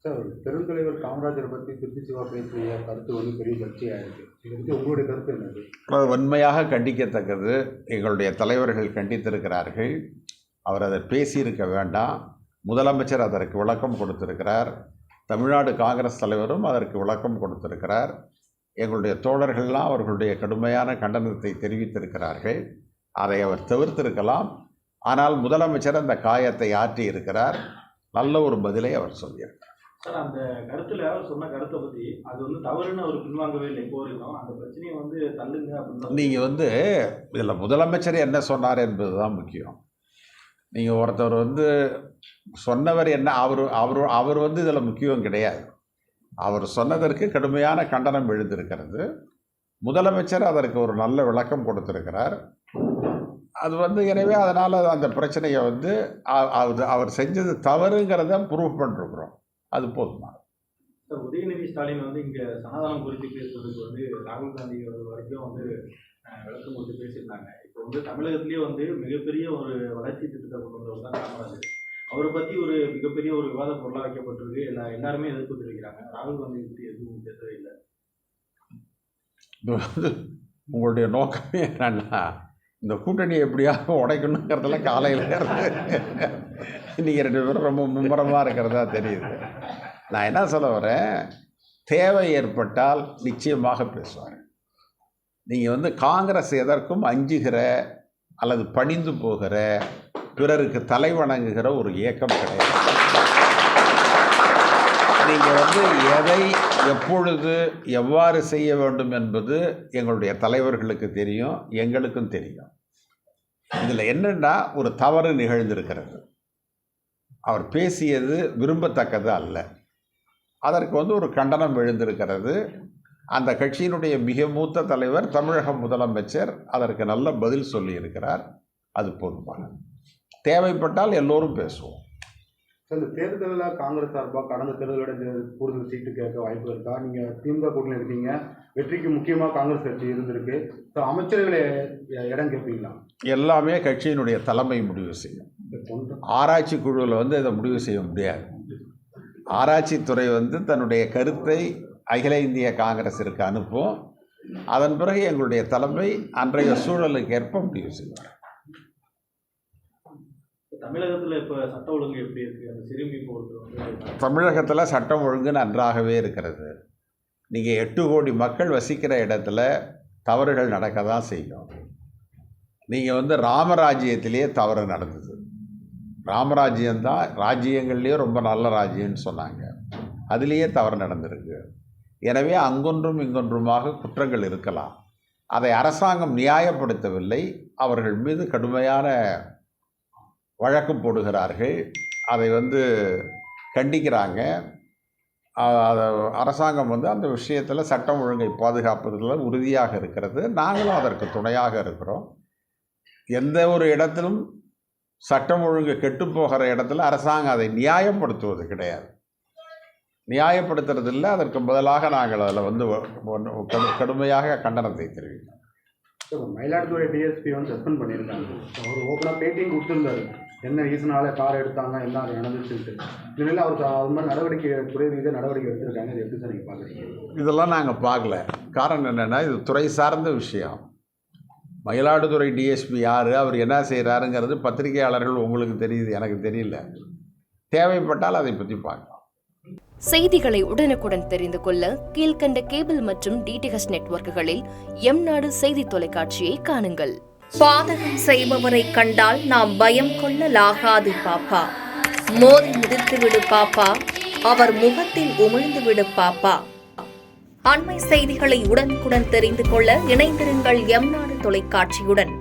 Sir, பெருந்தலைவர் காமராஜரை பற்றி திருச்சி சிவா பேசிய கருத்து வந்து பெரிய சர்ச்சையாக இருக்குது. இதை பற்றி உங்களுடைய கருத்து என்னது? வன்மையாக கண்டிக்கத்தக்கது. எங்களுடைய தலைவர்கள் கண்டித்திருக்கிறார்கள். அவர் அதை பேசியிருக்க வேண்டாம். முதலமைச்சர் அதற்கு விளக்கம் கொடுத்திருக்கிறார். தமிழ்நாடு காங்கிரஸ் தலைவரும் அதற்கு விளக்கம் கொடுத்திருக்கிறார். எங்களுடைய தோழர்கள்லாம் அவர்களுடைய கடுமையான கண்டனத்தை தெரிவித்திருக்கிறார்கள். அதை அவர் தவிர்த்திருக்கலாம். ஆனால் முதலமைச்சர் அந்த காயத்தை ஆற்றி இருக்கிறார். நல்ல ஒரு பதிலை அவர் சொல்லியிருக்கிறார். சார், அந்த கருத்தில் சொன்ன கருத்தை பற்றி அது வந்து தவறுன்னு அவர் பின்வாங்கவே இல்லை. இப்போ வரைக்கும் அந்த பிரச்சனையை வந்து தள்ளுங்க அப்படின்னு நீங்கள் இதில் முதலமைச்சர் என்ன சொன்னார் என்பது தான் முக்கியம். நீங்கள் ஒருத்தர் சொன்னவர் என்ன, அவர் இதில் முக்கியம் கிடையாது. அவர் சொன்னதற்கு கடுமையான கண்டனம் எழுந்திருக்கிறது. முதலமைச்சர் அதற்கு ஒரு நல்ல விளக்கம் கொடுத்திருக்கிறார். அது எனவே அதனால் அந்த பிரச்சனையை அவர் செஞ்சது தவறுங்கிறத ப்ரூவ் பண்ணிருக்கிறோம். அது போதுமா? சார், உதயநிதி ஸ்டாலின் இங்கே சனாதனம் குறித்து பேசுறதுக்கு ராகுல் காந்தி வரைக்கும் விளக்கம் கொடுத்து பேசியிருந்தாங்க. இப்போ தமிழகத்திலேயே மிகப்பெரிய ஒரு வளர்ச்சி திட்டத்தை கொண்டு வந்தவர் தான் காமராஜர். அவரை பற்றி ஒரு மிகப்பெரிய ஒரு விவாத பொருளாக வைக்கப்பட்டிருக்கு. எல்லாருமே எதிர்ப்பு தெரிவிக்கிறாங்க. ராகுல் காந்தி பற்றி எதுவும் பேசவே இல்லை. உங்களுடைய நோக்கமே என்னன்னா, இந்த கூட்டணியை எப்படியாவது உடைக்கணுங்கிறதுல காலையில் நீங்கள் 2 பேரும் ரொம்ப மும்முரமாக இருக்கிறதா தெரியுது. நான் என்ன சொல்ல வரேன், தேவை ஏற்பட்டால் நிச்சயமாக பேசுவார். நீங்கள் காங்கிரஸ் எதற்கும் அஞ்சுகிற அல்லது பணிந்து போகிற, பிறருக்கு தலை வணங்குகிற ஒரு இயக்கம் கிடையாது. நீங்கள் எதை எப்பொழுது எவ்வாறு செய்ய வேண்டும் என்பது எங்களுடைய தலைவர்களுக்கு தெரியும், எங்களுக்கும் தெரியும். இதில் என்னென்னா, ஒரு தவறு நிகழ்ந்திருக்கிறது. அவர் பேசியது விரும்பத்தக்கது அல்ல. அதற்கு ஒரு கண்டனம் எழுந்திருக்கிறது. அந்த கட்சியினுடைய மிக மூத்த தலைவர் தமிழக முதலமைச்சர் அதற்கு நல்ல பதில் சொல்லியிருக்கிறார். அது போதுமானது. தேவைப்பட்டால் எல்லோரும் பேசுவோம். இந்த தேர்தலில் காங்கிரஸ் சார்பாக கடந்த தேர்தலோட கூடுதல் சீட்டு கேட்க வாய்ப்பு இருக்கா? நீங்கள் திமுக கூட்டணி இருக்கீங்க, வெற்றிக்கு முக்கியமாக காங்கிரஸ் கட்சி இருந்திருக்கு. ஸோ அமைச்சர்களை இடம் கேட்பீங்களா? எல்லாமே கட்சியினுடைய தலைமை முடிவு செய்யும். ஆராய்ச்சி குழுவில் இதை முடிவு செய்ய முடியாது. ஆராய்ச்சித்துறை தன்னுடைய கருத்தை அகில இந்திய காங்கிரஸிற்கு அனுப்பும். அதன் பிறகு எங்களுடைய தலைமை அன்றைய சூழலுக்கு ஏற்ப முடிவு செய்வார். தமிழகத்தில் இப்போ சட்ட ஒழுங்கு எப்படி இருக்குது? அந்த சிறுமி போட்டு தமிழகத்தில் சட்டம் ஒழுங்கு நன்றாகவே இருக்கிறது. நீங்கள் 8 கோடி மக்கள் வசிக்கிற இடத்துல தவறுகள் நடக்க தான் செய்யும். நீங்கள் ராமராஜ்யத்திலேயே தவறு நடந்தது. ராமராஜ்யம்தான் ராஜ்யங்கள்லேயே ரொம்ப நல்ல ராஜ்யம்னு சொன்னாங்க. அதுலேயே தவறு நடந்திருக்கு. எனவே அங்கொன்றும் இங்கொன்றுமாக குற்றங்கள் இருக்கலாம். அதை அரசாங்கம் நியாயப்படுத்தவில்லை. அவர்கள் மீது கடுமையான வழக்கு போடுகிறார்கள். அதை கண்டிக்கிறாங்க. அரசாங்கம் அந்த விஷயத்தில் சட்டம் ஒழுங்கை பாதுகாப்பதில் உறுதியாக இருக்கிறது. நாங்களும் அதற்கு துணையாக இருக்கிறோம். எந்த ஒரு இடத்திலும் சட்டம் ஒழுங்கு கெட்டுப்போகிற இடத்துல அரசாங்கம் அதை நியாயப்படுத்துவது கிடையாது. நியாயப்படுத்துறது இல்லை. அதற்கு பதிலாக நாங்கள் அதில் கடுமையாக கண்டனத்தை தெரிவிக்கிறோம். மயிலாடுதுறை டிஎஸ்பி சஸ்பெண்ட் பண்ணியிருக்காங்க. அவர் ஓப்பனாக பேட்டிங் கொடுத்துருந்தாரு, என்ன ரீசனால கார் எடுத்தாங்க, என்ன நடந்துச்சுட்டு. இதனால அவருக்கு அது மாதிரி நடவடிக்கை எடுத்திருக்காங்க. இது எப்படி சார் நீங்கள் பார்க்குறீங்க? இதெல்லாம் நாங்கள் பார்க்கல. காரணம் என்னென்னா, இது துறை சார்ந்த விஷயம். மயிலாடுதுறை டிஎஸ்பி யார், அவர் என்ன செய்கிறாருங்கிறது பத்திரிகையாளர்கள் உங்களுக்கு தெரியுது, எனக்கு தெரியல. தேவைப்பட்டால் அதை பற்றி பார்க்கலாம். செய்திகளை உடனுக்குடன் தெரிந்து கொள்ள கீழ்கண்ட கேபிள் மற்றும் டிடிஹெச் நெட்வொர்க்குகளில் எம்நாடு செய்தி தொலைக்காட்சியை காணுங்கள். பாதகம் செய்பவரை கண்டால் நாம் பயம் கொள்ளலாகாது பாப்பா. மோதி மிதித்துவிடு பாப்பா, அவர் முகத்தில் உமிழ்ந்துவிடு பாப்பா. அண்மை செய்திகளை உடனுக்குடன் தெரிந்து கொள்ள இணைந்திருங்கள் எம்நாடு தொலைக்காட்சியுடன்.